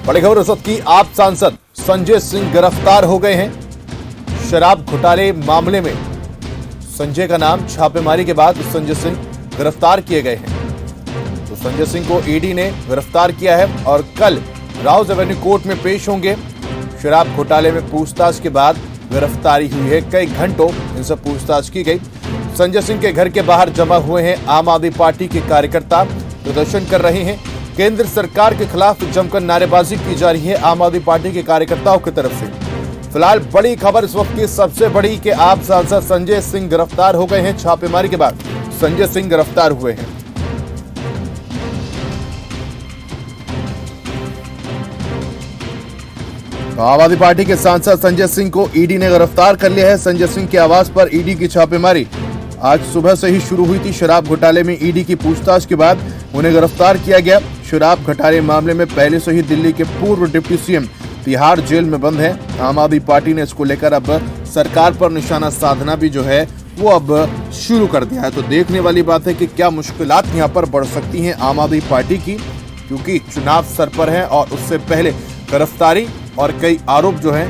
बड़ी खबर इस वक्त की, आप सांसद संजय सिंह गिरफ्तार हो गए हैं। शराब घोटाले मामले में संजय का नाम छापेमारी के बाद संजय सिंह गिरफ्तार किए गए हैं। तो संजय सिंह को ईडी ने गिरफ्तार किया है और कल राउज एवेन्यू कोर्ट में पेश होंगे। शराब घोटाले में पूछताछ के बाद गिरफ्तारी हुई है। कई घंटों इनसे पूछताछ की गई। संजय सिंह के घर के बाहर जमा हुए हैं आम आदमी पार्टी के कार्यकर्ता, प्रदर्शन कर रहे हैं। केंद्र सरकार के खिलाफ जमकर नारेबाजी की जा रही है आम आदमी पार्टी के कार्यकर्ताओं की तरफ से। फिलहाल बड़ी खबर इस वक्त की सबसे बड़ी कि आप सांसद संजय सिंह गिरफ्तार हो गए हैं। छापेमारी के बाद संजय सिंह गिरफ्तार हुए हैं। आम आदमी पार्टी के सांसद संजय सिंह को ईडी ने गिरफ्तार कर लिया है। संजय सिंह के आवास पर ईडी की छापेमारी आज सुबह से ही शुरू हुई थी। शराब घोटाले में ईडी की पूछताछ के बाद उन्हें गिरफ्तार किया गया। शराब घोटाले मामले में पहले से ही दिल्ली के पूर्व डिप्टी सीएम तिहाड़ जेल में बंद हैं। आम आदमी पार्टी ने इसको लेकर अब सरकार पर निशाना साधना भी जो है वो अब शुरू कर दिया है। तो देखने वाली बात है कि क्या मुश्किलात यहाँ पर बढ़ सकती हैं आम आदमी पार्टी की, क्योंकि चुनाव सर पर है और उससे पहले गिरफ्तारी और कई आरोप जो हैं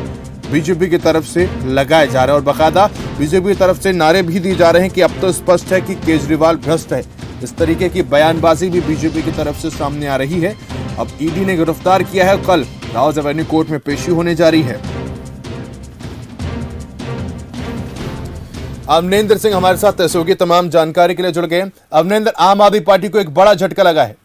बीजेपी की तरफ से लगाए जा रहे हैं और बाकायदा बीजेपी की तरफ से नारे भी दिए जा रहे हैं कि अब तो स्पष्ट है कि केजरीवाल भ्रष्ट है। इस तरीके की बयानबाजी भी बीजेपी की तरफ से सामने आ रही है। अब ईडी ने गिरफ्तार किया है, कल राउज एवेन्यू कोर्ट में पेशी होने जा रही है। अवनेंद्र सिंह हमारे साथ सहयोगी तमाम जानकारी के लिए जुड़ गए। अवनेंद्र, आम आदमी पार्टी को एक बड़ा झटका लगा है।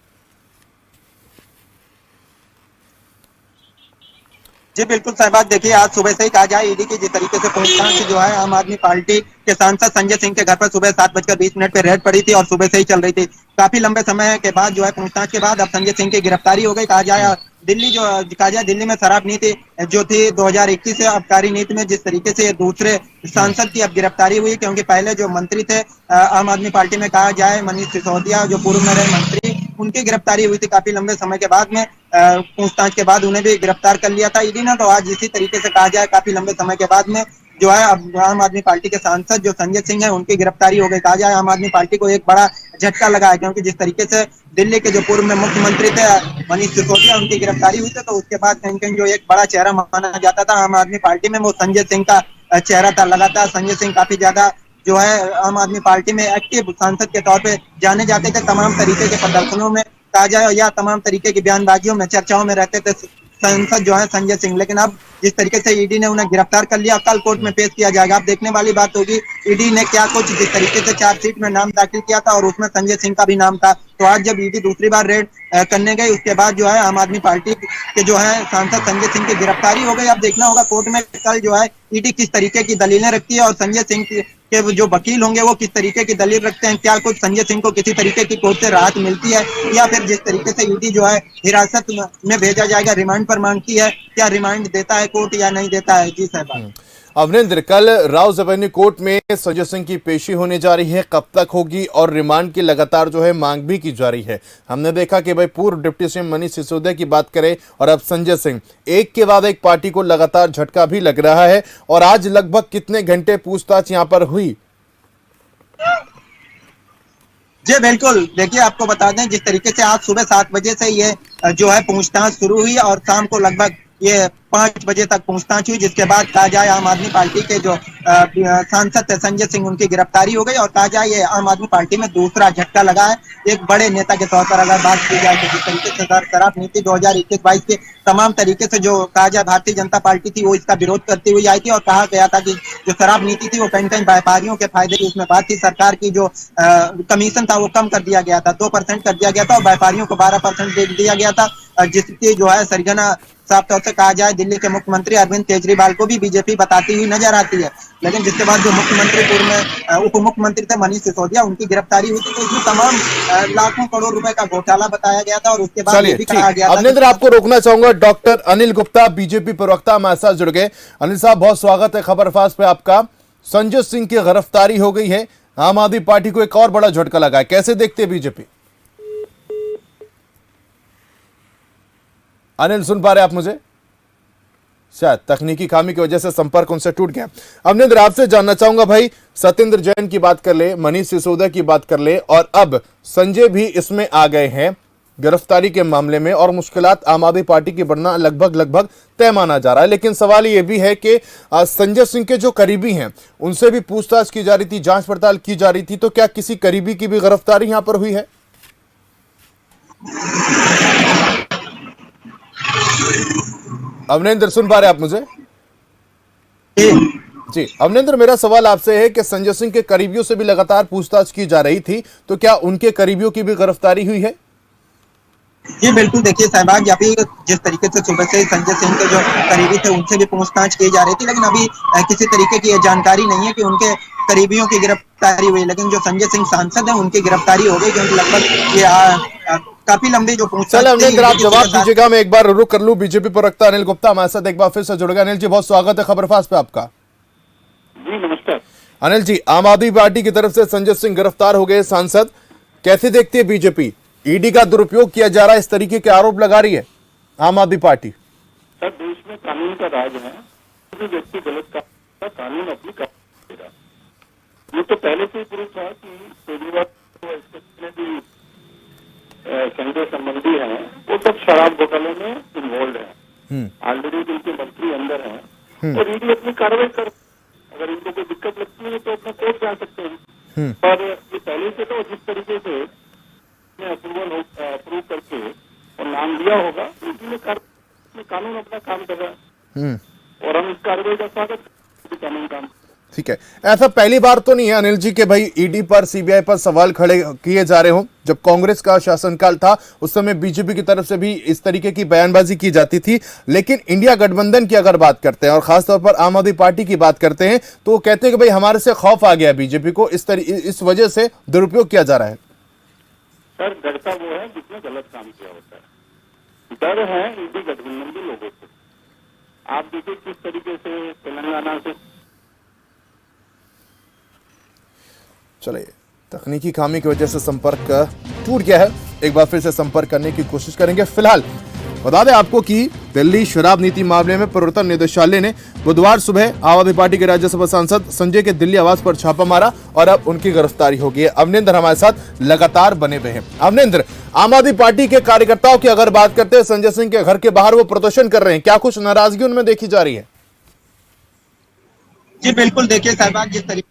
जी बिल्कुल सहबाज, देखिए आज सुबह से ही कहा जाए ईडी की जिस तरीके से पूछताछ जो है आम आदमी पार्टी के सांसद संजय सिंह के घर पर सुबह 7:20 पे रेड पड़ी थी और सुबह से ही चल रही थी। काफी लंबे समय के बाद जो है पूछताछ के बाद अब संजय सिंह की गिरफ्तारी हो गई। कहा जाए दिल्ली में शराब नीति जो थी 2021 से आबकारी नीति में जिस तरीके से दूसरे सांसद की अब गिरफ्तारी हुई, क्योंकि पहले जो मंत्री थे आम आदमी पार्टी में, कहा जाए मनीष सिसोदिया जो पूर्व में रहे मंत्री, उनकी गिरफ्तारी हुई थी काफी लंबे समय के बाद में। पूछताछ के बाद उन्हें भी गिरफ्तार कर लिया था ईडी ने। तो आज इसी तरीके से कहा जाए काफी लंबे समय के बाद में जो है अब आम आदमी पार्टी के सांसद जो संजय सिंह है उनकी गिरफ्तारी हो गई। कहा जाए आम आदमी पार्टी को एक बड़ा झटका लगा है, क्योंकि जिस तरीके से दिल्ली के जो पूर्व में मुख्यमंत्री थे मनीष सिसोदिया, उनकी गिरफ्तारी हुई थी, तो उसके बाद कहीं कहीं जो एक बड़ा चेहरा माना जाता था आम आदमी पार्टी में, वो संजय सिंह का चेहरा था। लगातार संजय सिंह काफी ज्यादा जो है आम आदमी पार्टी में एक्टिव सांसद के तौर पे जाने जाते थे। तमाम तरीके के प्रदर्शनों में कहा जाए या तमाम तरीके की बयानबाजियों में, चर्चाओं में रहते थे सांसद जो है संजय सिंह। लेकिन अब जिस तरीके से ईडी ने उन्हें गिरफ्तार कर लिया, कल कोर्ट में पेश किया जाएगा। अब देखने वाली बात होगी ईडी ने क्या कुछ, जिस तरीके से चार्जशीट में नाम दाखिल किया था और उसमें संजय सिंह का भी नाम था, तो आज जब ईडी दूसरी बार रेड करने गई उसके बाद जो है आम आदमी पार्टी के जो है सांसद संजय सिंह की गिरफ्तारी हो गई। अब देखना होगा कोर्ट में कल जो है ईडी किस तरीके की दलीलें रखती है और संजय सिंह के जो वकील होंगे वो किस तरीके की दलील रखते हैं। क्या कुछ संजय सिंह को किसी तरीके की कोर्ट से राहत मिलती है, या फिर जिस तरीके से ईडी जो है हिरासत में भेजा जाएगा, रिमांड पर मांगती है, क्या रिमांड देता है कोर्ट या नहीं देता है। जी साहब। अवनेंद्र, कल राउज एवेन्यू कोर्ट में संजय सिंह की पेशी होने जा रही है, कब तक होगी और रिमांड की लगातार जो है मांग भी की जा रही है। हमने देखा कि भाई पूर्व डिप्टी सीएम मनीष सिसोदिया की बात करें और अब संजय सिंह, एक के बाद एक पार्टी को लगातार झटका भी लग रहा है। और आज लगभग कितने घंटे पूछताछ यहाँ पर हुई? जी बिल्कुल, देखिए आपको बता दें जिस तरीके से आज सुबह 7 बजे से ये जो है पूछताछ शुरू हुई और शाम को लगभग ये 5 बजे तक पूछताछ हुई, जिसके बाद कहा जाए आम आदमी पार्टी के जो सांसद थे संजय सिंह, उनकी गिरफ्तारी हो गई। और कहा जाए ये आम आदमी पार्टी में दूसरा झटका लगा है एक बड़े नेता के तौर पर। अगर बात की जाए तो जिस तरीके से शराब नीति 2021-22 के तमाम तरीके से जो कहा जाए भारतीय जनता पार्टी थी वो इसका विरोध करती हुई आई थी और कहा गया था कि जो शराब नीति थी वो कहीं कहीं व्यापारियों के फायदे की उसमें बात थी। सरकार की जो कमीशन था वो कम कर दिया गया था, 2% कर दिया गया था और व्यापारियों को 12% दे दिया गया था, जिसकी जो है सरगना साफ तौर से कहा जाए दिल्ली के मुख्यमंत्री अरविंद केजरीवाल को भी बीजेपी बताती हुई नजर आती है। लेकिन जिसके बाद जो मुख्यमंत्री पूर्व में उप मुख्यमंत्री थे मनीष सिसोदिया, उनकी गिरफ्तारी हुई थी, तो इसमें तमाम लाखों करोड़ रुपए का घोटाला बताया गया था। और उसके बाद ये भी कहा गया था। अवनेंद्र, आपको रोकना चाहूंगा, डॉक्टर अनिल गुप्ता बीजेपी प्रवक्ता हमारे साथ जुड़ गए। अनिल साहब, बहुत स्वागत है खबरफास्ट पे आपका। संजय सिंह की गिरफ्तारी हो गई है, आम आदमी पार्टी को एक और बड़ा झटका लगा है, कैसे देखते हैं बीजेपी? अनिल, सुन पा रहे आप मुझे? शायद तकनीकी खामी की वजह से संपर्क उनसे टूट गया। अवनेंद्र, आपसे जानना चाहूंगा भाई, सत्येंद्र जैन की बात कर ले, मनीष सिसोदिया की बात कर ले और अब संजय भी इसमें आ गए हैं, गिरफ्तारी के मामले में और मुश्किलात आम आदमी पार्टी की बढ़ना लगभग तय माना जा रहा है। लेकिन सवाल ये भी है कि संजय सिंह के जो करीबी हैं उनसे भी पूछताछ की जा रही थी, जांच पड़ताल की जा रही थी, तो क्या किसी करीबी की भी गिरफ्तारी यहां पर हुई है? अवनेंद्र, सुन पा रहे आप मुझे? जी अवनेंद्र, मेरा सवाल आपसे है कि संजय सिंह के करीबियों से भी लगातार पूछताछ की जा रही थी, तो क्या उनके करीबियों की भी गिरफ्तारी हुई है? जी बिल्कुल, देखिए सहवाग, अभी जिस तरीके से सुबह से संजय सिंह के जो करीबी थे उनसे भी पूछताछ की जा रही थी, लेकिन अभी किसी तरीके की जानकारी नहीं है कि उनके करीबियों की गिरफ्तारी हुई। लेकिन जो संजय सिंह सांसद है उनकी गिरफ्तारी हो गई, क्योंकि लगभग ये काफी लंबी जो चल पूछताछ थी अवनेंद्र, आप ईडी जवाब के साथ। दीजिएगा, मैं एक बार रुक कर लूं। बीजेपी प्रवक्ता अनिल गुप्ता हमारे साथ एक बार फिर से जुड़ गए। अनिल जी, बहुत स्वागत है खबरफास्ट पे आपका। जी नमस्कार। अनिल जी, आम आदमी पार्टी की तरफ से संजय सिंह गिरफ्तार हो गए सांसद, कैसे देखती है बीजेपी? ईडी का दुरुपयोग किया जा रहा है, इस तरीके के आरोप लगा रही है आम आदमी पार्टी। सर, देश में कानून का राज है, कोई व्यक्ति गलत काम कानून अपनी करेगा। ये तो पहले से ही प्रूफ था कि केजरीवाल जितने भी संजय संबंधी हैं वो सब शराब घोटाले में इन्वॉल्व है। ऑलरेडी जिनके मंत्री अंदर हैं और ईडी अपनी कार्रवाई कर, अगर इनको कोई दिक्कत लगती है तो अपना कोर्ट जा सकते हैं। पर ये पहले से तो जिस तरीके से अप्रूव करके और नाम दिया होगा, इसलिए कानून अपना काम कर रहा है और हम इस कार्रवाई का स्वागत करते हैं। कानून काम ठीक है। ऐसा पहली बार तो नहीं है अनिल जी के भाई ईडी पर, सीबीआई पर सवाल खड़े किए जा रहे हो। जब कांग्रेस का शासनकाल था उस समय बीजेपी की तरफ से भी इस तरीके की बयानबाजी की जाती थी, लेकिन इंडिया गठबंधन की अगर बात करते हैं और खासतौर पर आम आदमी पार्टी की बात करते हैं तो वो कहते हैं कि भाई हमारे से खौफ आ गया बीजेपी को, इस वजह से दुरुपयोग किया जा रहा है। सर, डरता वो है जिसने गलत काम किया होता है। डर है ईडी गठबंधन के लोगों को। आप देखिए किस तरीके से तेलंगाना से, चलिए, तकनीकी खामी की वजह से संपर्क टूट गया है, एक बार फिर से संपर्क करने की कोशिश करेंगे। फिलहाल बता दें आपको कि दिल्ली शराब नीति मामले में प्रवर्तन निदेशालय ने बुधवार सुबह आम आदमी पार्टी के राज्यसभा सांसद संजय के दिल्ली आवास पर छापा मारा और अब उनकी गिरफ्तारी हो गई है। अवनेंद्र हमारे साथ लगातार बने हुए हैं। अवनेंद्र, आम आदमी पार्टी के कार्यकर्ताओं की अगर बात करते हैं, संजय सिंह के घर के बाहर वो प्रदर्शन कर रहे हैं, क्या कुछ नाराजगी उनमें देखी जा रही है? जी बिल्कुल, देखिए सहवाग, जिस तरीके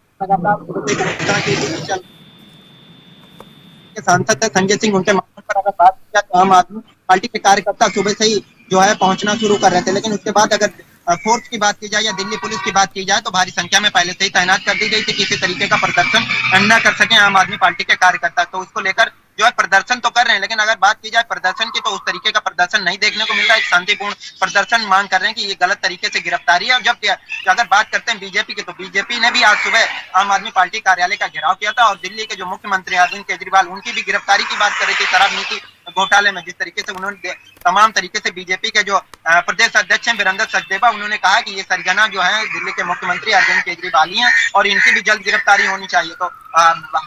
के सांसद है संजय सिंह, उनके मामले पर अगर बात किया तो आम आदमी पार्टी के कार्यकर्ता सुबह से ही जो है पहुंचना शुरू कर रहे थे। लेकिन उसके बाद अगर फोर्स की बात की जाए या दिल्ली पुलिस की बात की जाए तो भारी संख्या में पहले से ही तैनात कर दी गई थी, किसी तरीके का प्रदर्शन न कर सके आम आदमी पार्टी के कार्यकर्ता। तो उसको लेकर जो है प्रदर्शन तो कर रहे हैं, लेकिन अगर बात की जाए प्रदर्शन की तो उस तरीके का प्रदर्शन नहीं देखने को मिल रहा है। एक शांतिपूर्ण प्रदर्शन मांग कर रहे हैं कि ये गलत तरीके से गिरफ्तारी है। और जब अगर बात करते हैं बीजेपी की, तो बीजेपी ने भी आज सुबह आम आदमी पार्टी कार्यालय का घेराव किया था और दिल्ली के जो मुख्यमंत्री अरविंद केजरीवाल, उनकी भी गिरफ्तारी की बात कर रही थी शराब नीति घोटाले में। जिस तरीके से उन्होंने तमाम तरीके से बीजेपी के जो प्रदेश अध्यक्ष हैं वीरेंद्र सचदेवा, उन्होंने कहा कि ये सरगना जो है दिल्ली के मुख्यमंत्री अरविंद केजरीवाल ही हैं और इनकी भी जल्द गिरफ्तारी होनी चाहिए। तो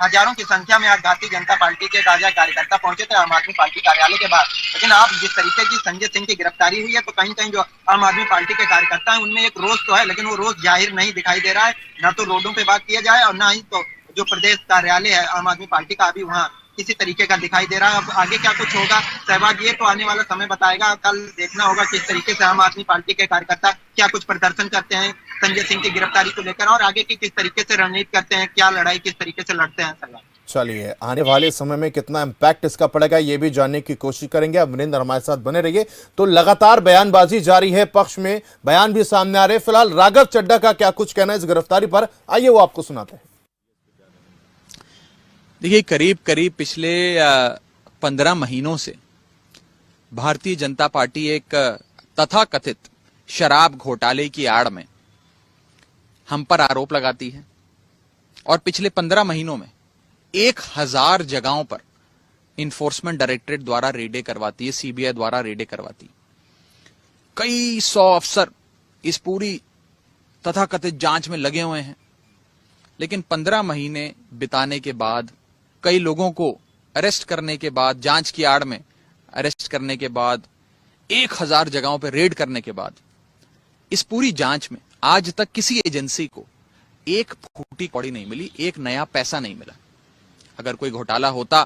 हजारों की संख्या में आज भारतीय जनता पार्टी के ताजा कार्यकर्ता पहुंचे थे आम आदमी पार्टी कार्यालय के बाहर। लेकिन आप जिस तरीके की संजय सिंह की गिरफ्तारी हुई है तो कहीं कहीं जो आम आदमी पार्टी के कार्यकर्ता हैं उनमें एक रोष तो है, लेकिन वो रोष जाहिर नहीं दिखाई दे रहा है। न तो रोडों पे बात किया जाए और न ही तो जो प्रदेश कार्यालय है आम आदमी पार्टी का अभी वहाँ किसी तरीके का दिखाई दे रहा है। अब आगे क्या कुछ होगा सहवाग, ये तो आने वाला समय बताएगा। कल देखना होगा किस तरीके से आम आदमी पार्टी के कार्यकर्ता क्या कुछ प्रदर्शन करते हैं संजय सिंह की गिरफ्तारी को लेकर और आगे की किस तरीके से रणनीति करते हैं, क्या लड़ाई किस तरीके से लड़ते हैं। सहवाग, चलिए, आने वाले समय में कितना इम्पैक्ट इसका पड़ेगा ये भी जानने की कोशिश करेंगे। अमरिंदर हमारे साथ बने रहिए। तो लगातार बयानबाजी जारी है, पक्ष में बयान भी सामने आ रहे हैं। फिलहाल राघव चड्ढा का क्या कुछ कहना है इस गिरफ्तारी पर, आइए वो आपको सुनाते हैं। देखिए, करीब करीब पिछले 15 महीनों से भारतीय जनता पार्टी एक तथाकथित शराब घोटाले की आड़ में हम पर आरोप लगाती है और पिछले 15 महीनों में 1000 जगहों पर इन्फोर्समेंट डायरेक्टरेट द्वारा रेडे करवाती है, सीबीआई द्वारा रेडे करवाती है। कई 100 अफसर इस पूरी तथाकथित जांच में लगे हुए हैं, लेकिन 15 महीने बिताने के बाद, कई लोगों को अरेस्ट करने के बाद, जांच की आड़ में अरेस्ट करने के बाद, 1000 जगहों पर रेड करने के बाद, इस पूरी जांच में आज तक किसी एजेंसी को एक फूटी कौड़ी नहीं मिली, एक नया पैसा नहीं मिला। अगर कोई घोटाला होता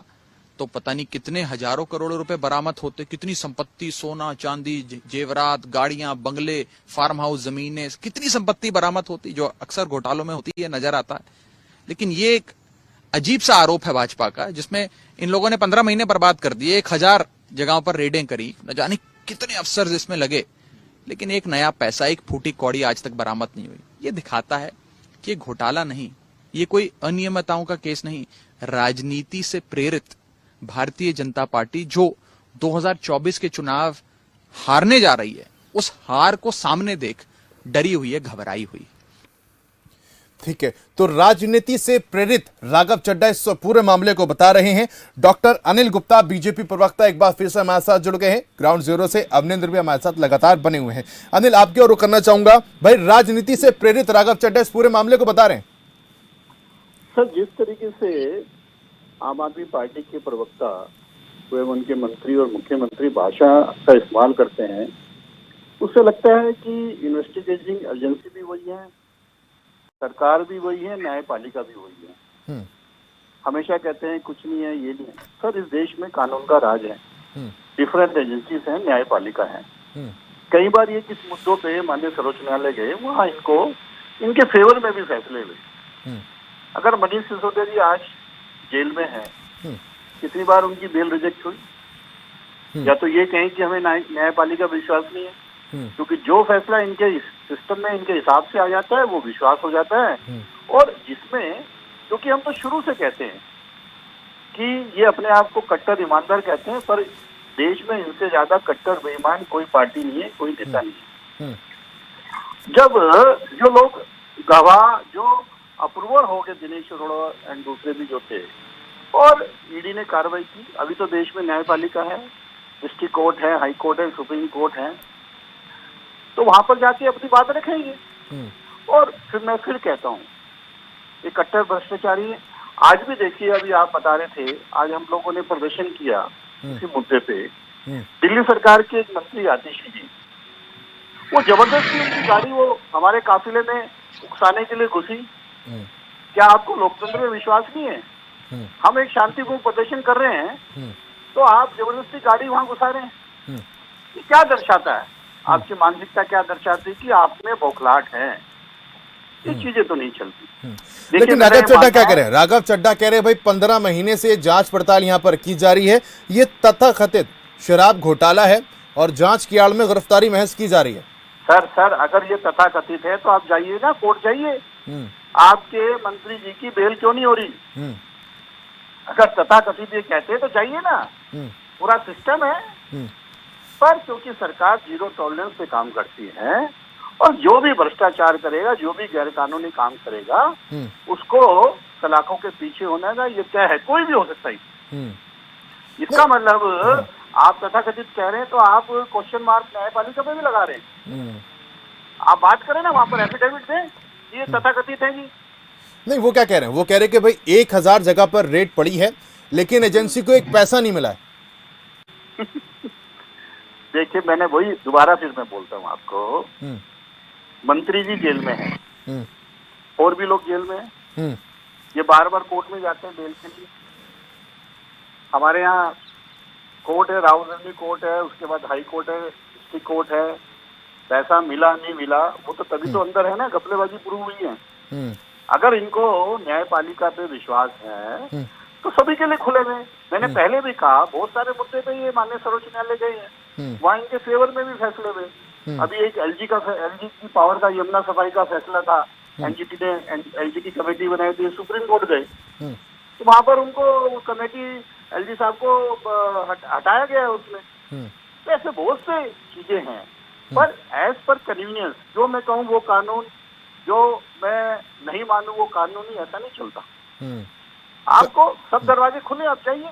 तो पता नहीं कितने हजारों करोड़ों रुपए बरामद होते, कितनी संपत्ति, सोना चांदी, जेवरात, गाड़ियां, बंगले, फार्म हाउस, जमीनें, कितनी संपत्ति बरामद होती जो अक्सर घोटालों में होती है, नजर आता है। लेकिन ये एक अजीब सा आरोप है भाजपा का, जिसमें इन लोगों ने 15 महीने बर्बाद कर दिए, 1000 जगहों पर रेडें करी, न जाने कितने अफसर इसमें लगे, लेकिन एक नया पैसा, एक फूटी कौड़ी आज तक बरामद नहीं हुई। ये दिखाता है कि घोटाला नहीं, ये कोई अनियमितताओं का केस नहीं, राजनीति से प्रेरित भारतीय जनता पार्टी जो 2024 के चुनाव हारने जा रही है, उस हार को सामने देख डरी हुई है, घबराई हुई। ठीक है, तो राजनीति से प्रेरित राघव चड्ढा इस पूरे मामले को बता रहे हैं। डॉक्टर अनिल गुप्ता, बीजेपी प्रवक्ता, एक बार फिर से हमारे साथ जुड़ गए हैं ग्राउंड जीरो से। अवनिंद्र भी हमारे साथ लगातार बने हुए हैं। अनिल, आपके और करना चाहूंगा भाई, राजनीति से प्रेरित राघव चड्ढा इस पूरे मामले को बता रहे हैं। सर, जिस तरीके से आम आदमी पार्टी के प्रवक्ता एवं उनके मंत्री और मुख्यमंत्री भाषा का इस्तेमाल करते हैं, उससे लगता है कि इन्वेस्टिगेटिंग एजेंसी भी वही है, सरकार भी वही है, न्यायपालिका भी वही है। हमेशा कहते हैं कुछ नहीं है, ये नहीं है। सर, इस देश में कानून का राज है, डिफरेंट एजेंसीज हैं, न्यायपालिका है। कई बार ये किस मुद्दों पे माननीय सर्वोच्च न्यायालय गए, वहाँ इनको इनके फेवर में भी फैसले हुए। अगर मनीष सिसोदिया जी आज जेल में है, कितनी बार उनकी बेल रिजेक्ट हुई? या तो ये कहें कि हमें न्यायपालिका विश्वास नहीं है, क्योंकि जो फैसला इनके सिस्टम में इनके हिसाब से आ जाता है वो विश्वास हो जाता है। और जिसमें, क्योंकि हम तो शुरू से कहते हैं कि ये अपने आप को कट्टर ईमानदार कहते हैं, पर देश में इनसे ज्यादा कट्टर बेईमान कोई पार्टी नहीं है, कोई नेता नहीं है। जब जो लोग गवाह, जो अप्रूवर हो गए, दिनेश अरोड़ा एंड दूसरे भी जो थे, और ईडी ने कार्रवाई की। अभी तो देश में न्यायपालिका है, डिस्ट्रिक्ट कोर्ट है, हाई कोर्ट है, सुप्रीम कोर्ट है, तो वहां पर जाके अपनी बात रखेंगे। और फिर मैं फिर कहता हूँ, ये कट्टर भ्रष्टाचारी है। आज भी देखिए, अभी आप बता रहे थे, आज हम लोगों ने प्रदर्शन किया इसी मुद्दे पे। दिल्ली सरकार के एक मंत्री आतिशी जी, वो जबरदस्ती उनकी गाड़ी वो हमारे काफिले में उकसाने के लिए घुसी। क्या आपको लोकतंत्र में विश्वास नहीं है? हम एक शांतिपूर्ण प्रदर्शन कर रहे हैं, तो आप जबरदस्ती गाड़ी वहां घुसा रहे हैं। ये क्या दर्शाता है? आपकी मानसिकता क्या दर्शाती है कि आप में बौखलाहट है? ये चीजें तो नहीं चलती। लेकिन राघव चड्ढा क्या कह रहे हैं? राघव चड्ढा कह रहे हैं भाई 15 महीने से जांच पड़ताल यहाँ पर की जा रही है, ये तथाकथित शराब घोटाला है और जांच की आड़ में गिरफ्तारी महज की जा रही है। सर, अगर ये तथाकथित है तो आप जाइए ना, कोर्ट जाइए। आपके मंत्री जी की बेल क्यों नहीं हो रही? अगर तथाकथित ये कहते हैं तो जाइए ना, पूरा सिस्टम है। पर क्योंकि सरकार जीरो टॉलरेंस पे काम करती है, और जो भी भ्रष्टाचार करेगा, जो भी गैर कानूनी काम करेगा, उसको सलाखों के पीछे होना है। ये क्या है? कोई भी हो सकता है। इसका मतलब आप तथाकथित कह रहे हैं, तो आप क्वेश्चन मार्क न्यायपालिका पे भी लगा रहे हैं। आप बात करें ना, वहां पर एफिडेविट दें, ये तथाकथित है जी। नहीं, वो क्या कह रहे हैं? वो कह रहे हैं कि भाई 1000 जगह पर रेड पड़ी है, लेकिन एजेंसी को एक पैसा नहीं मिला है। देखिए, मैंने वही दोबारा फिर मैं बोलता हूँ आपको, मंत्री जी जेल में हैं, और भी लोग जेल में हैं। ये बार बार कोर्ट में जाते हैं बेल के लिए। हमारे यहाँ कोर्ट है, राहुल गांधी कोर्ट है, उसके बाद हाई कोर्ट है, डिस्ट्रिक्ट कोर्ट है। पैसा मिला नहीं मिला, वो तो तभी तो अंदर है ना, घपलेबाजी प्रूव हुई है। अगर इनको न्यायपालिका पे विश्वास है तो सभी के लिए खुले हुए। मैंने पहले भी कहा, बहुत सारे मुद्दे पे ये माननीय सर्वोच्च न्यायालय गए हैं, वहाँ इनके फेवर में भी फैसले हुए। अभी एक एलजी की पावर का यमुना सफाई का फैसला था, एलजी की कमेटी बनाई थी, सुप्रीम कोर्ट गए, तो वहां पर उनको कमेटी एलजी साहब को हटाया गया है उसमें। तो ऐसे बहुत से चीजें हैं, पर एज पर कन्वीनियंस जो मैं कहूँ वो कानून, जो मैं नहीं मानूं वो कानूनी, ऐसा नहीं चलता। आपको सब दरवाजे खुले, आप जाइए।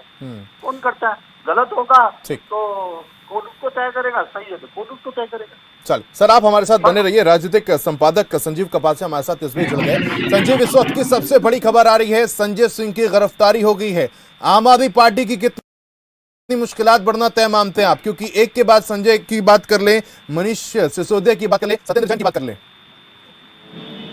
कौन करता है? गलत होगा तो कोर्ट उसको तय करेगा, सही है तो कोर्ट उसको तय करेगा। चल सर, आप हमारे साथ बने रहिए। राजनीतिक संपादक संजीव कपासे हमारे साथ तस्वीर जुड़ गए। संजीव, इस वक्त की सबसे बड़ी खबर आ रही है, संजय सिंह की गिरफ्तारी हो गई है। आम आदमी पार्टी की कितनी मुश्किलात बढ़ना तय मानते हैं आप? क्योंकि एक के बाद संजय की बात कर ले, मनीष सिसोदिया की बात कर ले, सत्येंद्र जैन की बात कर ले।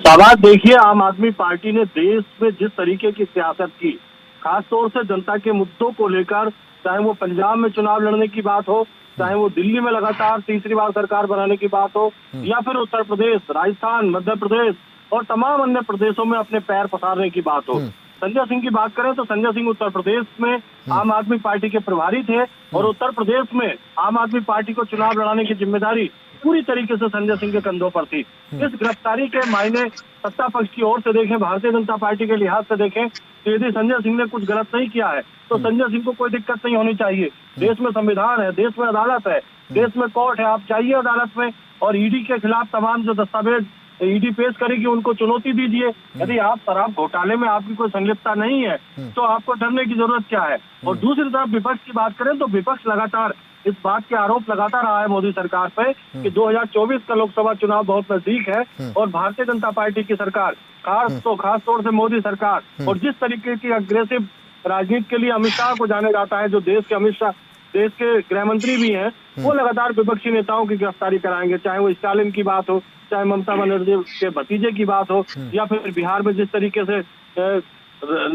सवाल देखिए, आम आदमी पार्टी ने देश में जिस तरीके की सियासत की, खासतौर से जनता के मुद्दों को लेकर, चाहे वो पंजाब में चुनाव लड़ने की बात हो, चाहे वो दिल्ली में लगातार तीसरी बार सरकार बनाने की बात हो, या फिर उत्तर प्रदेश, राजस्थान, मध्य प्रदेश और तमाम अन्य प्रदेशों में अपने पैर पसारने की बात हो। संजय सिंह की बात करें तो संजय सिंह उत्तर प्रदेश में आम आदमी पार्टी के प्रभारी थे और उत्तर प्रदेश में आम आदमी पार्टी को चुनाव लड़ाने की जिम्मेदारी पूरी तरीके से संजय सिंह के कंधों पर थी। इस गिरफ्तारी के मायने सत्ता पक्ष की ओर से देखें, भारतीय जनता पार्टी के लिहाज से देखें तो यदि संजय सिंह ने कुछ गलत नहीं किया है तो संजय सिंह को कोई दिक्कत नहीं होनी चाहिए। देश में संविधान है, देश में अदालत है, देश में कोर्ट है, आप जाइए अदालत में और ईडी के खिलाफ तमाम जो दस्तावेज ईडी पेश करेगी उनको चुनौती दीजिए। यदि आप शराब घोटाले में आपकी कोई संलिप्तता नहीं है तो आपको डरने की जरूरत क्या है। और दूसरी तरफ विपक्ष की बात करें तो विपक्ष लगातार इस बात के आरोप लगाता रहा है मोदी सरकार पे कि 2024 का लोकसभा चुनाव बहुत नजदीक है और भारतीय जनता पार्टी की सरकार, खास तौर से मोदी सरकार और जिस तरीके की अग्रेसिव राजनीति के लिए अमित शाह को जाने जाता है, जो देश के अमित शाह देश के गृह मंत्री भी हैं, वो लगातार विपक्षी नेताओं की गिरफ्तारी कराएंगे, चाहे वो स्टालिन की बात हो, चाहे ममता बनर्जी के भतीजे की बात हो, या फिर बिहार में जिस तरीके से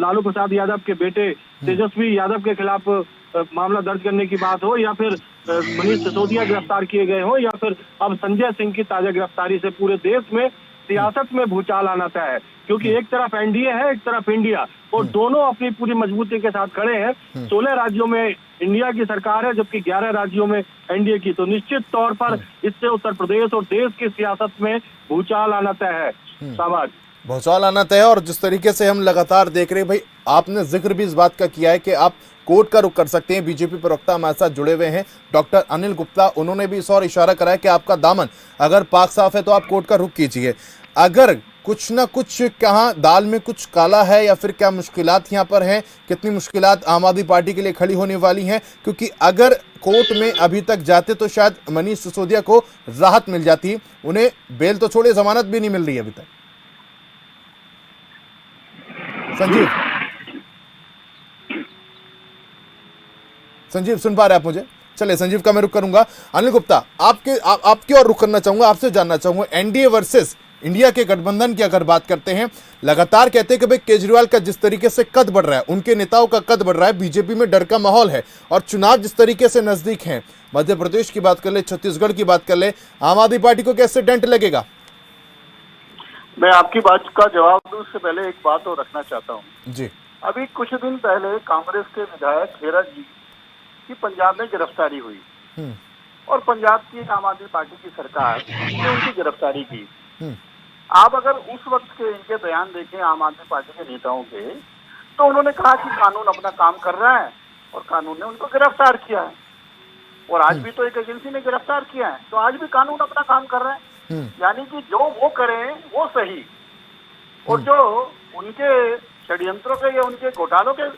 लालू प्रसाद यादव के बेटे तेजस्वी यादव के खिलाफ मामला दर्ज करने की बात हो, या फिर मनीष सिसोदिया गिरफ्तार किए गए हो, या फिर अब संजय सिंह की ताजा गिरफ्तारी से पूरे देश में सियासत में भूचाल आना तय है। क्योंकि एक तरफ एनडीए है, एक तरफ इंडिया, और दोनों अपनी पूरी मजबूती के साथ खड़े हैं। 16 राज्यों में इंडिया की सरकार है जबकि 11 राज्यों में एनडीए की। तो निश्चित तौर पर इससे उत्तर प्रदेश और देश की सियासत में भूचाल आना तय है। शाबाश, भूचाल आना तय है। और जिस तरीके से हम लगातार देख रहे हैं भाई, आपने जिक्र भी इस बात का किया है कि आप कोर्ट का रुख कर सकते हैं। बीजेपी प्रवक्ता हमारे साथ जुड़े हुए हैं डॉक्टर अनिल गुप्ता, उन्होंने भी इस और इशारा करा है कि आपका दामन अगर पाक साफ है तो आप कोर्ट का रुख कीजिए। अगर कुछ ना कुछ कहाँ दाल में कुछ काला है या फिर क्या मुश्किलात यहाँ पर हैं, कितनी मुश्किलात आम आदमी पार्टी के लिए खड़ी होने वाली हैं, क्योंकि अगर कोर्ट में अभी तक जाते तो शायद मनीष सिसोदिया को राहत मिल जाती, उन्हें बेल तो छोड़े जमानत भी नहीं मिल रही अभी तक। संजीव सुन पा रहे आप मुझे? चलिए संजीव का मैं रुख करूंगा। अनिल गुप्ता, आपकी और रुख करना चाहूंगा, आपसे जानना चाहूंगा एनडीए वर्सेस इंडिया के गठबंधन की अगर बात करते हैं, लगातार कहते हैं कि भाई केजरीवाल का जिस तरीके से कद बढ़ रहा है, उनके नेताओं का कद बढ़ रहा है, बीजेपी में डर का माहौल है और चुनाव जिस तरीके से नजदीक हैं, मध्य प्रदेश की बात कर ले, छत्तीसगढ़ की बात कर ले, आम आदमी पार्टी को कैसे डेंट लगेगा? मैं आपकी बात का जवाब दूं उससे पहले एक बात और रखना चाहता हूँ जी। अभी कुछ दिन पहले कांग्रेस के विधायक खेरा जी की पंजाब में गिरफ्तारी हुई और पंजाब की आम आदमी पार्टी की सरकार ने उनकी गिरफ्तारी की। आप अगर उस वक्त के इनके बयान देखें आम आदमी पार्टी के नेताओं के, तो उन्होंने कहा कि कानून अपना काम कर रहा है और कानून ने उनको गिरफ्तार किया है। और आज भी तो एक एजेंसी ने गिरफ्तार किया है, तो आज भी कानून अपना काम कर रहा है। यानी कि जो वो करें वो सही और जो उनके षड्यंत्रों के या उनके घोटालों के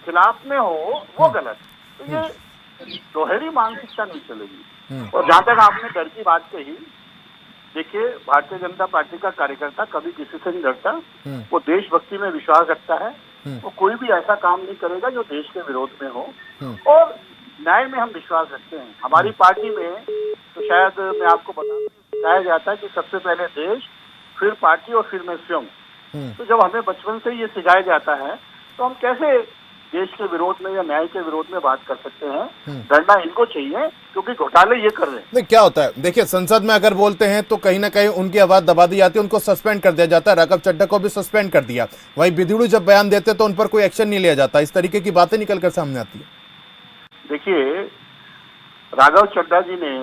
खिलाफ में हो वो गलत। तो ये दोहरी मानसिकता नहीं चलेगी। और जहां तक आपने डर की बात कही, देखिए भारतीय जनता पार्टी का कार्यकर्ता कभी किसी से नहीं डरता, वो देशभक्ति में विश्वास रखता है, वो कोई भी ऐसा काम नहीं करेगा जो देश के विरोध में हो, और न्याय में हम विश्वास रखते हैं। हमारी पार्टी में तो शायद मैं आपको बता कहा जाता है कि सबसे पहले देश, फिर पार्टी और फिर मैं स्वयं। तो जब हमें बचपन से ये सिखाया जाता है तो हम कैसे देश के विरोध में या न्याय के विरोध में बात कर सकते हैं? डरना इनको चाहिए क्योंकि घोटाले ये कर रहे हैं। नहीं, क्या होता है देखिए, संसद में अगर बोलते हैं तो कहीं ना कहीं उनकी आवाज दबा दी जाती है, उनको सस्पेंड कर दिया जाता है। राघव चड्ढा को भी सस्पेंड कर दिया। वहीं बिदुड़ू जब बयान देते तो उन पर कोई एक्शन नहीं लिया जाता। इस तरीके की बातें निकल कर सामने आती है। देखिए, राघव चड्ढा जी ने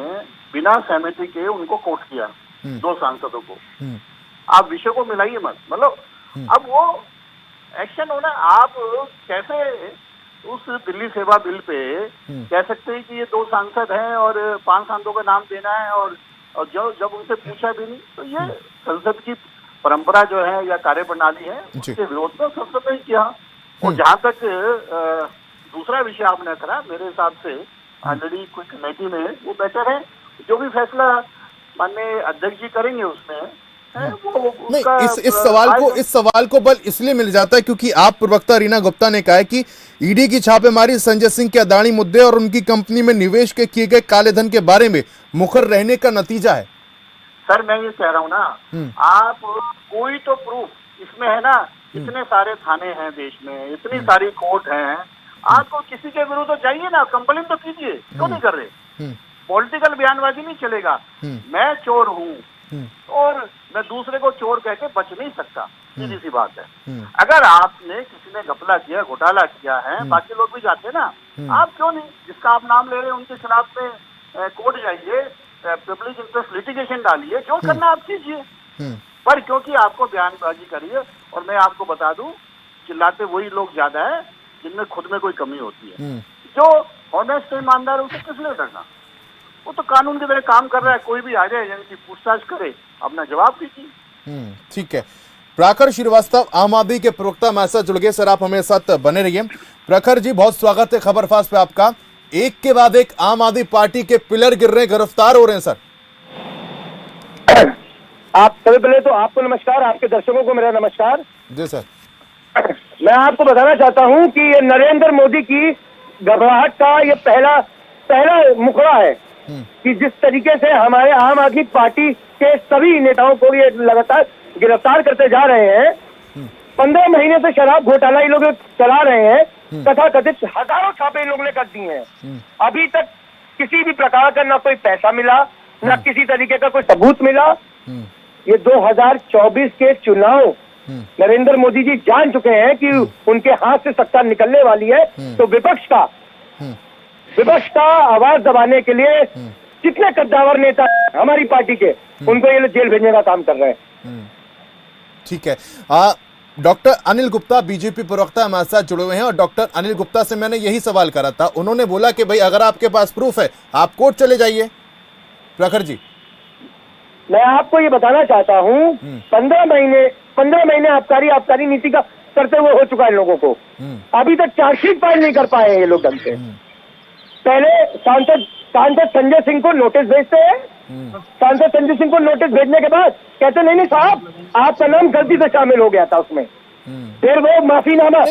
बिना सहमति के उनको कोर्ट किया, 2 सांसदों को। आप विषय को मिलाइए मत, मतलब अब वो एक्शन होना। आप कैसे उस दिल्ली सेवा बिल पे कह सकते हैं कि ये 2 सांसद हैं और 5 सांसदों का नाम देना है, और जब उनसे पूछा भी नहीं, तो ये संसद की परंपरा जो है या कार्यप्रणाली है, उसके विरोध में संसद ने किया। और जहां तक दूसरा विषय आपने करा, मेरे हिसाब से ऑलरेडी कोई कमेटी में वो बेटर है, जो भी फैसला माननीय अध्यक्ष जी करेंगे उसमें नहीं, इस सवाल को बल इसलिए मिल जाता है क्योंकि आप प्रवक्ता रीना गुप्ता ने कहा है कि ईडी की छापेमारी संजय सिंह के अदानी मुद्दे और उनकी कंपनी में निवेश के किए गए काले धन के बारे में मुखर रहने का नतीजा है। सर मैं ये कह रहा हूँ ना, आप कोई तो प्रूफ इसमें है ना इतने सारे थाने हैं देश में, इतनी सारी कोर्ट हैं, आपको किसी के विरुद्ध तो जाइए ना, कंप्लेन तो कीजिए, क्यों नहीं कर रहे? पॉलिटिकल बयानबाजी नहीं चलेगा। मैं चोर हूँ और मैं दूसरे को चोर कह के बच नहीं सकता, सीधी सी बात है। अगर आपने किसी ने घपला किया, घोटाला किया है, बाकी लोग भी जाते हैं ना, आप क्यों नहीं, जिसका आप नाम ले रहे हैं उनके खिलाफ में कोर्ट जाइए, पब्लिक इंटरेस्ट लिटिगेशन डालिए, जो करना आप कीजिए। पर क्योंकि आपको बयानबाजी करिए, और मैं आपको बता दूं, चिल्लाते वही लोग ज्यादा है जिनमें खुद में कोई कमी होती है। जो ऑनेस्ट ईमानदार उसे किस लिए डरना, वो तो कानून की तरह काम कर रहा है, कोई भी आ जाए यानी कि पूछताछ करे, अपना जवाब दीजिए। ठीक है। प्रखर श्रीवास्तव आम आदमी के प्रवक्ता हमारे साथ जुड़ गए। सर आप हमारे साथ बने रहिए। प्रखर जी, बहुत स्वागत है खबरफास्ट पे आपका। एक के बाद एक आम आदमी पार्टी के पिलर गिर रहे हैं, गिरफ्तार हो रहे हैं सर। आप सबसे पहले तो आपको नमस्कार, आपके दर्शकों को मेरा नमस्कार। जी सर। मैं आपको बताना चाहता हूं कि ये नरेंद्र मोदी की घबराहट का ये पहला मुखड़ा है कि जिस तरीके से हमारे आम आदमी पार्टी के सभी नेताओं को ये लगातार गिरफ्तार करते जा रहे हैं। 15 महीने से शराब घोटाला ये लोग चला रहे हैं, तथा कथित हजारों छापे इन लोगों ने कर दिए हैं। अभी तक किसी भी प्रकार का ना कोई पैसा मिला, ना किसी तरीके का कोई सबूत मिला। ये 2024 के चुनाव नरेंद्र मोदी जी जान चुके हैं कि उनके हाथ से सत्ता निकलने वाली है, तो विपक्ष का आवाज दबाने के लिए जितने कद्दावर नेता हमारी पार्टी के, उनको ये जेल भेजने का काम कर रहे हैं। ठीक है। डॉक्टर अनिल गुप्ता बीजेपी प्रवक्ता हमारे साथ जुड़े हुए हैं, और डॉक्टर अनिल गुप्ता से मैंने यही सवाल करा था। उन्होंने बोला कि भाई अगर आपके पास प्रूफ है आप कोर्ट चले जाइए। प्रखर जी, मैं आपको ये बताना चाहता हूँ, 15 महीने आबकारी नीति का करते हुए हो चुका है इन लोगों को। अभी तक चार्जशीट फाइल नहीं कर पाए हैं ये लोग ढंग से। पहले सांसद संजय सिंह को नोटिस भेजते हैं, सांसद संजय सिंह को नोटिस भेजने के बाद कहते नहीं साहब आपका नाम गलती से शामिल हो गया था उसमें। फिर वो माफीनामा,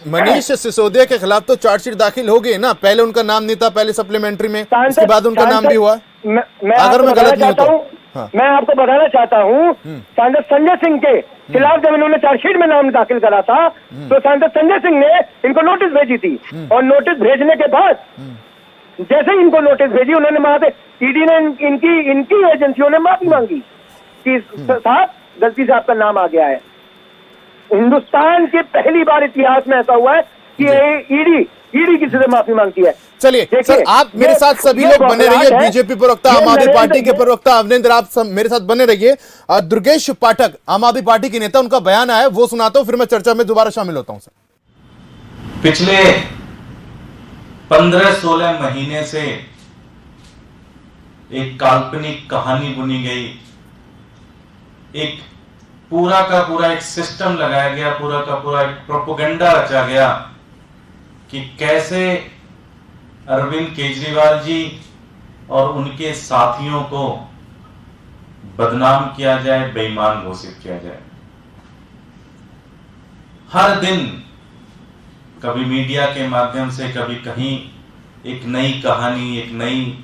मनीष सिसोदिया के खिलाफ तो चार्जशीट दाखिल हो गई ना, पहले उनका नाम नहीं था, पहले सप्लीमेंट्री में, उसके बाद उनका नाम भी हुआ। अगर मैं गलत नहीं हूं तो मैं आपको बताना चाहता हूँ, सांसद संजय सिंह के खिलाफ जब इन्होंने चार्जशीट में नाम दाखिल करा था, तो सांसद संजय सिंह ने इनको नोटिस भेजी थी, और नोटिस भेजने के बाद जैसे ही इनको नोटिस भेजी, उन्होंने वहां से ईडी ने इनकी एजेंसियों ने माफी मांगी कि साहब गलती से आपका नाम आ गया है। हिंदुस्तान के पहली बार इतिहास में ऐसा हुआ है कि ईडी किसी से माफी मांगती है। चलिए सर, आप मेरे साथ सभी लोग बने रहिए। बीजेपी प्रवक्ता, आम आदमी पार्टी के प्रवक्ता अवनिंदर, आप सब मेरे साथ बने रहिए। दुर्गेश पाठक आम आदमी पार्टी के नेता, उनका बयान आया, वो सुनाता हूं, फिर मैं चर्चा में दोबारा शामिल होता हूं सर। पिछले 15-16 महीने से एक काल्पनिक कहानी बुनी गई, एक पूरा का पूरा एक सिस्टम लगाया गया, पूरा का पूरा एक प्रोपेगेंडा रचा गया कि कैसे अरविंद केजरीवाल जी और उनके साथियों को बदनाम किया जाए, बेईमान घोषित किया जाए। हर दिन कभी मीडिया के माध्यम से, कभी कहीं एक नई कहानी, एक नई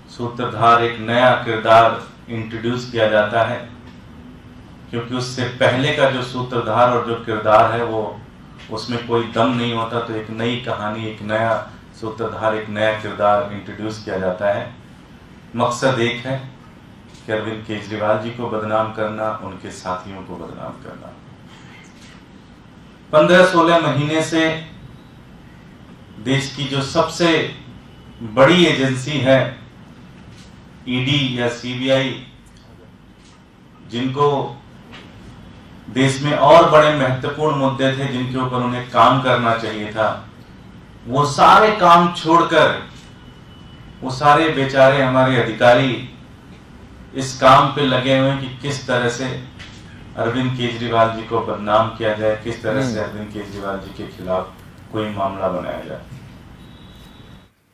सूत्रधार, एक नया किरदार इंट्रोड्यूस किया जाता है, क्योंकि उससे पहले का जो सूत्रधार और जो किरदार है वो उसमें कोई दम नहीं होता। तो एक नई कहानी, एक नया सूत्रधार, एक नया किरदार इंट्रोड्यूस किया जाता है। मकसद एक है कि अरविंद केजरीवाल जी को बदनाम करना, उनके साथियों को बदनाम करना। 15-16 महीने से देश की जो सबसे बड़ी एजेंसी है ईडी या सीबीआई, जिनको देश में और बड़े महत्वपूर्ण मुद्दे थे जिनके ऊपर उन्हें काम करना चाहिए था, वो सारे काम छोड़कर वो सारे बेचारे हमारे अधिकारी इस काम पे लगे हुए हैं कि किस तरह से अरविंद केजरीवाल जी को बदनाम किया जाए, किस तरह से अरविंद केजरीवाल जी के खिलाफ कोई मामला बनाया जाए।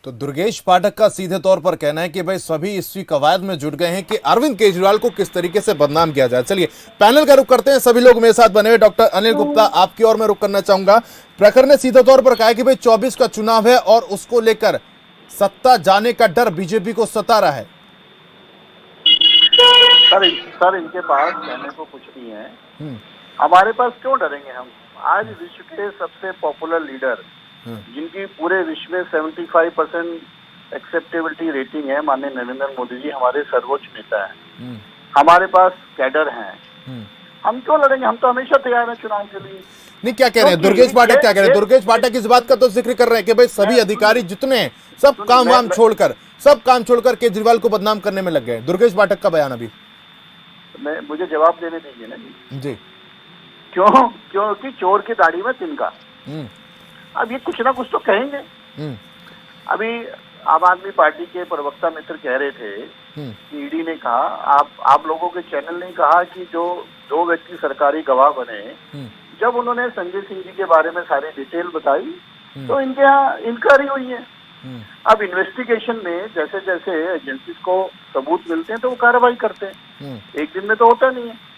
तो दुर्गेश पाठक का सीधे तौर पर कहना है कि भाई सभी इसी कवायद में जुट गए हैं कि अरविंद केजरीवाल को किस तरीके से बदनाम किया जाए। चलिए पैनल का रुख करते हैं, सभी लोग मेरे साथ बने हुए। डॉक्टर अनिल गुप्ता, आपकी ओर में रुख करना चाहूंगा। प्रखर ने सीधे तौर पर कहा कि भाई 24 का चुनाव है और उसको लेकर सत्ता जाने का डर बीजेपी को सता रहा है। सर इनके पास कहने को कुछ नहीं है। हमारे पास क्यों डरेंगे हम? आज विश्व के सबसे पॉपुलर लीडर, जिनकी पूरे विश्व में 75% एक्सेप्टेबिलिटी रेटिंग है, माननीय नरेंद्र मोदी जी हमारे सर्वोच्च नेता हैं। हमारे पास कैडर हैं, हम क्यों लड़ेंगे? हम तो हमेशा तैयार हैं चुनाव के लिए। नहीं, क्या कह रहे हैं दुर्गेश पाठक, क्या कह रहे हैं दुर्गेश पाठक? इस बात का तो जिक्र कर रहे हैं कि भाई सभी अधिकारी जितने हैं सब काम छोड़कर केजरीवाल को बदनाम करने में लग गए। दुर्गेश पाठक का बयान अभी मुझे जवाब देने दीजिए ना जी। क्योंकि चोर की दाढ़ी में तिनका। अब ये कुछ ना कुछ तो कहेंगे। अभी आम आदमी पार्टी के प्रवक्ता मित्र कह रहे थे कि ईडी ने कहा, आप लोगों के चैनल ने कहा कि जो दो व्यक्ति सरकारी गवाह बने, जब उन्होंने संजय सिंह जी के बारे में सारी डिटेल बताई तो इनके यहाँ इंक्वायरी हुई है। अब इन्वेस्टिगेशन में जैसे जैसे एजेंसीज को सबूत मिलते हैं तो वो कार्रवाई करते हैं। एक दिन में तो होता नहीं है।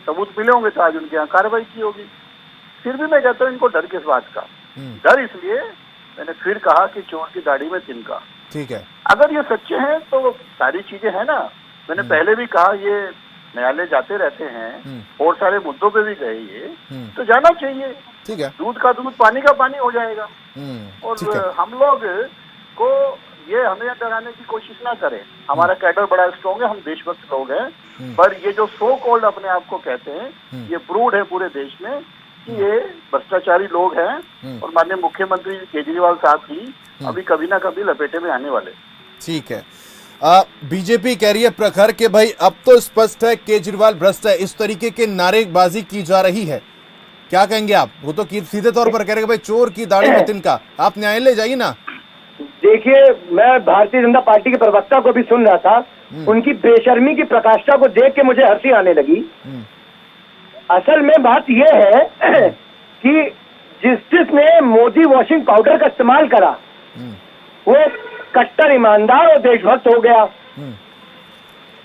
सबूत मिले होंगे तो आज उनके यहाँ कार्रवाई की होगी। फिर भी मैं कहता हूँ इनको डर किस बात का? डर इसलिए, मैंने फिर कहा कि चोर की दाढ़ी में तिनका। ठीक है, अगर ये सच्चे हैं तो सारी चीजें हैं ना। मैंने पहले भी कहा ये न्यायालय जाते रहते हैं और सारे मुद्दों पे भी गए, ये तो जाना चाहिए। ठीक है, दूध का दूध पानी का पानी हो जाएगा। और हम लोग को ये हमें डराने की कोशिश ना करें। हमारा कैडर बड़ा स्ट्रॉन्ग है, हम देशभक्त लोग हैं। पर ये जो सो कॉल्ड अपने आप को कहते हैं, ये ब्रूड है पूरे देश में कि ये भ्रष्टाचारी लोग हैं और माननीय मुख्यमंत्री केजरीवाल साहब भी अभी कभी ना कभी लपेटे में आने वाले। ठीक है। बीजेपी कह रही है प्रखर के भाई अब तो स्पष्ट है केजरीवाल भ्रष्ट है, इस तरीके के नारेबाजी की जा रही है, क्या कहेंगे आप? वो तो सीधे तौर पर कह रहे हैं भाई चोर की दाढ़ी में तिनका, आप न्यायालय जाइए ना। देखिए, मैं भारतीय जनता पार्टी के प्रवक्ता को भी सुन रहा था, उनकी बेशर्मी की प्रकाष्ठा को देख के मुझे हंसी आने लगी। असल में बात यह है कि जिसने मोदी वॉशिंग पाउडर का इस्तेमाल करा वो कट्टर ईमानदार और देशभक्त हो गया।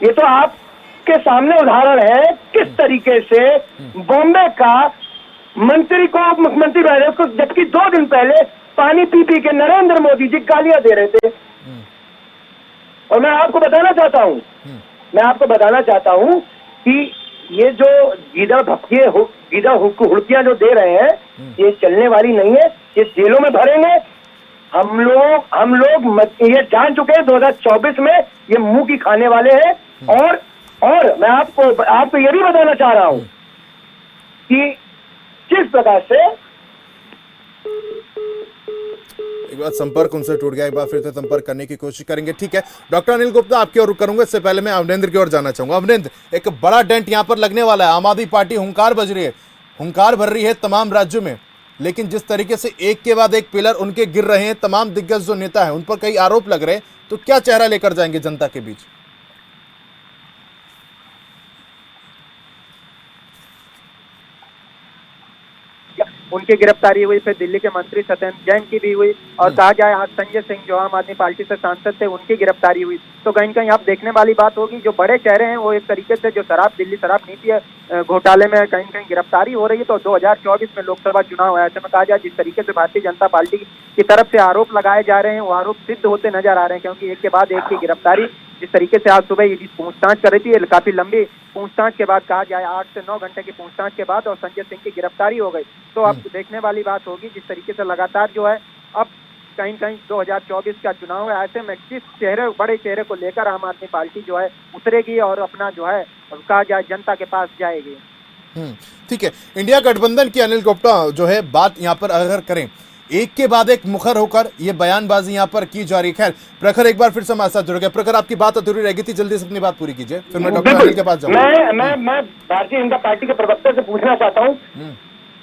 ये तो आपके सामने उदाहरण है किस तरीके से बॉम्बे का मंत्री को मुख्यमंत्री बना रहे, उसको जबकि 2 दिन पहले पानी पी पी के नरेंद्र मोदी जी गालियां दे रहे थे। और मैं आपको बताना चाहता हूं कि ये जो गीदा हुड़कियां जो दे रहे हैं, ये चलने वाली नहीं है, ये जेलों में भरेंगे। हम लोग ये जान चुके हैं 2024 में ये मुंह की खाने वाले हैं। और मैं आपको ये भी बताना चाह रहा हूं कि किस प्रकार से एक बार संपर्क उनसे टूट गया, एक बार फिर से संपर्क करने की कोशिश करेंगे। ठीक है, डॉक्टर अनिल गुप्ता आपकी ओर करूंगा, इससे पहले मैं अवनेंद्र की ओर जाना चाहूंगा। अवनेंद्र, एक बड़ा डेंट यहां पर लगने वाला है। आम आदमी पार्टी हुंकार भर रही है तमाम राज्यों में, लेकिन जिस तरीके से एक के बाद एक पिलर उनके गिर रहे हैं, तमाम दिग्गज जो नेता है उन पर कई आरोप लग रहे हैं, तो क्या चेहरा लेकर जाएंगे जनता के बीच? उनकी गिरफ्तारी हुई, फिर दिल्ली के मंत्री सत्येंद्र जैन की भी हुई, और कहा जाए आज संजय सिंह जो आम आदमी पार्टी से सांसद थे उनकी गिरफ्तारी हुई। तो कहीं कहीं आप देखने वाली बात होगी, जो बड़े चेहरे हैं वो एक तरीके से जो दिल्ली शराब नीति घोटाले में कहीं कहीं गिरफ्तारी हो रही है। तो 2024 में लोकसभा चुनाव है, ऐसे में कहा जाए जिस तरीके से भारतीय जनता पार्टी की तरफ से आरोप लगाए जा रहे हैं वो आरोप सिद्ध होते नजर आ रहे हैं, क्योंकि एक के बाद एक की गिरफ्तारी जिस तरीके से आज सुबह ईडी पूछताछ कर रही थी, काफी लंबी पूछताछ के बाद, कहा जाए 8 से 9 घंटे की पूछताछ के बाद, और संजय सिंह की गिरफ्तारी हो गई। तो अब देखने वाली बात होगी जिस तरीके से लगातार जो है अब कहीं कहीं 2024 का चुनाव है, ऐसे में किस बड़े चेहरे को लेकर आम आदमी पार्टी जो है उतरेगी और अपना जो है कहा जाए जनता के पास जाएगी। ठीक है, इंडिया गठबंधन की अनिल गुप्ता जो है बात यहाँ पर अगर करें, एक के बाद एक मुखर होकर ये बयानबाजी यहाँ पर की जा रही है। खैर, प्रखर एक बार फिर से हमारे साथ जुड़ गया। प्रखर, आपकी बात अधूरी रह गई थी, जल्दी से अपनी बात पूरी कीजिए, फिर मैं डॉक्टर अनिल के पास जाऊंगा। मैं भारतीय जनता पार्टी के प्रवक्ता से पूछना चाहता हूँ,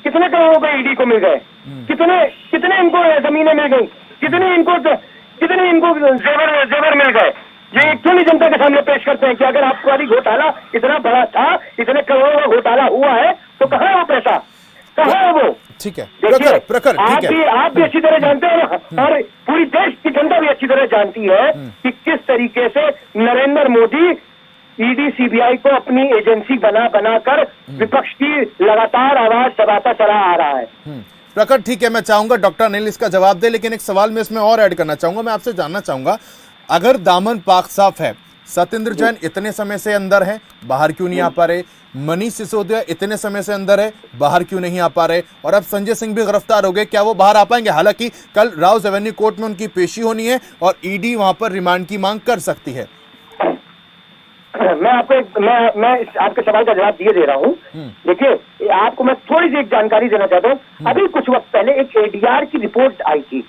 कितने करोड़ रुपए ईडी को मिल गए? कितने इनको जमीनें मिल गई? कितने इनको जेवर मिल गए? ये क्यों नहीं जनता के सामने पेश करते हैं कि अगर आपको घोटाला इतना बड़ा था, इतने करोड़ों का घोटाला हुआ है, तो कहाँ है वो पैसा, कहाँ है वो? ठीक है, प्रखर आप भी अच्छी तरह जानते हैं ना, और पूरी देश की जनता भी अच्छी तरह जानती है कि किस तरीके से नरेंद्र मोदी ईडी सीबीआई को अपनी एजेंसी बनाकर विपक्ष की लगातार आवाज दबाता चला आ रहा है। प्रखर, ठीक है, मैं चाहूंगा डॉक्टर अनिल इसका जवाब दे, लेकिन एक सवाल मैं इसमें और ऐड करना चाहूंगा। मैं आपसे जानना चाहूंगा, अगर दामन पाक साफ है सत्येंद्र जैन इतने समय से अंदर हैं, बाहर क्यों नहीं आ पा रहे? मनीष सिसोदिया इतने समय से अंदर है, बाहर क्यों नहीं आ पा रहे? और अब संजय सिंह भी गिरफ्तार हो गए, क्या वो बाहर आ पाएंगे? हालांकि कल राउज एवेन्यू कोर्ट में उनकी पेशी होनी है और ईडी वहां पर रिमांड की मांग कर सकती है। मैं आपके सवाल का जवाब दिए दे रहा हूँ। देखिए, आपको मैं थोड़ी सी एक जानकारी देना चाहता हूँ। अभी कुछ वक्त पहले एक एडीआर की रिपोर्ट आई थी।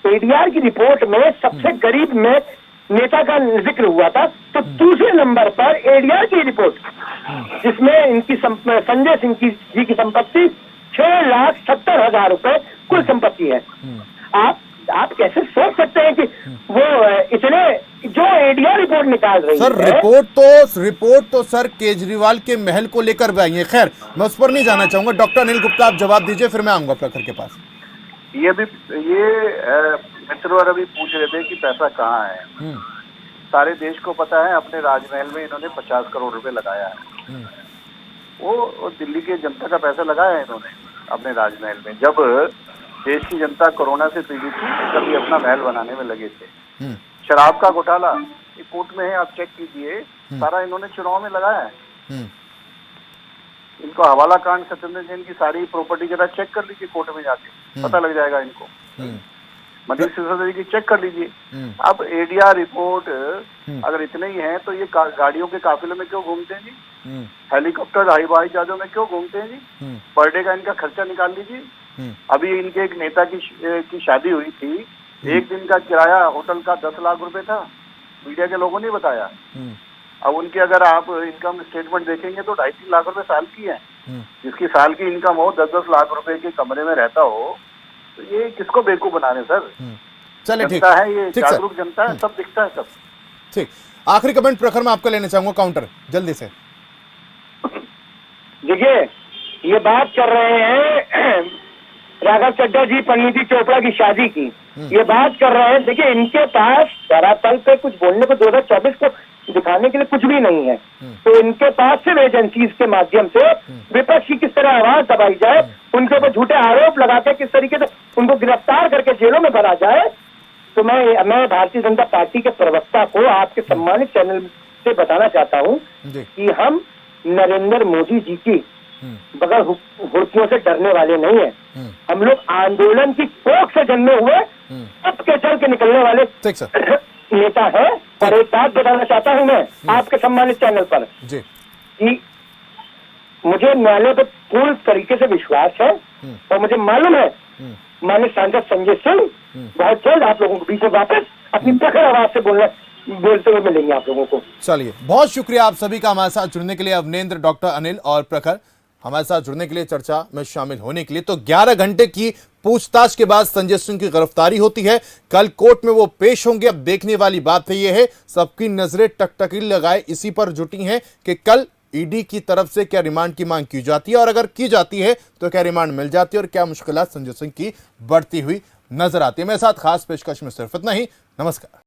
एडीआर की रिपोर्ट में सबसे गरीब में नेता का जिक्र हुआ था, तो दूसरे नंबर पर एडीआर की रिपोर्ट जिसमें इनकी संजय सिंह जी की संपत्ति 6,70,000 रुपए कुल संपत्ति है। आप कैसे सोच सकते हैं कि वो इतने जो एडीआर रिपोर्ट निकाल रही सर है। रिपोर्ट तो सर केजरीवाल के महल को लेकर भी आई है। खैर, मैं उस पर नहीं जाना चाहूंगा। डॉक्टर अनिल गुप्ता, आप जवाब दीजिए, फिर मैं आऊंगा प्रखर के पास। ये मित्र अभी पूछ रहे थे कि पैसा कहाँ है। सारे देश को पता है, अपने राजमहल में इन्होंने 50 करोड़ रुपए लगाया है। वो दिल्ली के जनता का पैसा लगाया है इन्होंने अपने राजमहल में। जब देश की जनता कोरोना से पीड़ित थी, तभी अपना महल बनाने में लगे थे। शराब का घोटाला ये कोर्ट में है, आप चेक कीजिए, सारा इन्होंने चुनाव में लगाया है। इनको हवाला कांड, सत्येंद्र जैन की सारी प्रॉपर्टी जरा चेक कर लीजिए कोर्ट में जाके, पता लग जाएगा इनको। मनीष सिसोदिया की चेक कर लीजिए। अब एडीआर रिपोर्ट अगर इतने ही हैं तो ये गाड़ियों के काफिले में क्यों घूमते हैं जी? हेलीकॉप्टर हवाई जहाजों में क्यों घूमते हैं जी? पर डे का इनका खर्चा निकाल लीजिए। अभी इनके एक नेता की शादी हुई थी, एक दिन का किराया होटल का 10 लाख रुपए था, मीडिया के लोगों ने बताया। अब उनकी अगर आप इनकम स्टेटमेंट देखेंगे तो 2.5-3 लाख रुपए साल की है। जिसकी साल की इनकम हो 10-10 लाख रुपए के कमरे में रहता हो, तो ये किसको बेवकूफ बना रहे सर? चलिए, ठीक है, ये जागरूक जनता है, सब दिखता है सब। ठीक, आखिरी कमेंट प्रखर में आपका लेना चाहूंगा, काउंटर जल्दी से। देखिए, ये बात कर रहे हैं राघव चड्ढा जी परिणीति चोपड़ा की शादी की, ये बात कर रहे हैं। देखिए, इनके पास धरातल पे कुछ बोलने को 2024 को दिखाने के लिए कुछ भी नहीं है। तो इनके पास सिर्फ एजेंसीज के माध्यम से विपक्ष की किस तरह आवाज दबाई जाए, उनके ऊपर झूठे आरोप लगाते किस तरीके से उनको गिरफ्तार करके जेलों में भरा जाए। तो मैं भारतीय जनता पार्टी के प्रवक्ता को आपके सम्मानित चैनल से बताना चाहता हूँ कि हम नरेंद्र मोदी जी की बगैर हुड़कियों से डरने वाले नहीं है। हम लोग आंदोलन की कोख से जन्मे हुए, अब के चल के निकलने वाले नेता है। और एक बात बताना चाहता हूं मैं आपके सम्मानित चैनल पर कि मुझे न्यायालय पर पूर्ण तरीके से विश्वास है और मुझे मालूम है माननीय सांसद संजय सिंह बहुत जल्द आप लोगों के बीच में वापस अपनी प्रखर आवाज से बोलते हुए मिलेंगे आप लोगों को। चलिए, बहुत शुक्रिया आप सभी का हमारे साथ जुड़ने के लिए। अवनेंद्र, डॉक्टर अनिल और प्रखर हमारे साथ जुड़ने के लिए, चर्चा में शामिल होने के लिए। तो 11 घंटे की पूछताछ के बाद संजय सिंह की गिरफ्तारी होती है। कल कोर्ट में वो पेश होंगे। अब देखने वाली बात है, ये है सबकी नजरें टकटकी लगाए इसी पर जुटी हैं कि कल ईडी की तरफ से क्या रिमांड की मांग की जाती है, और अगर की जाती है तो क्या रिमांड मिल जाती है, और क्या मुश्किलात संजय सिंह की बढ़ती हुई नजर आती है। मेरे साथ खास पेशकश में सिर्फ इतना ही। नमस्कार।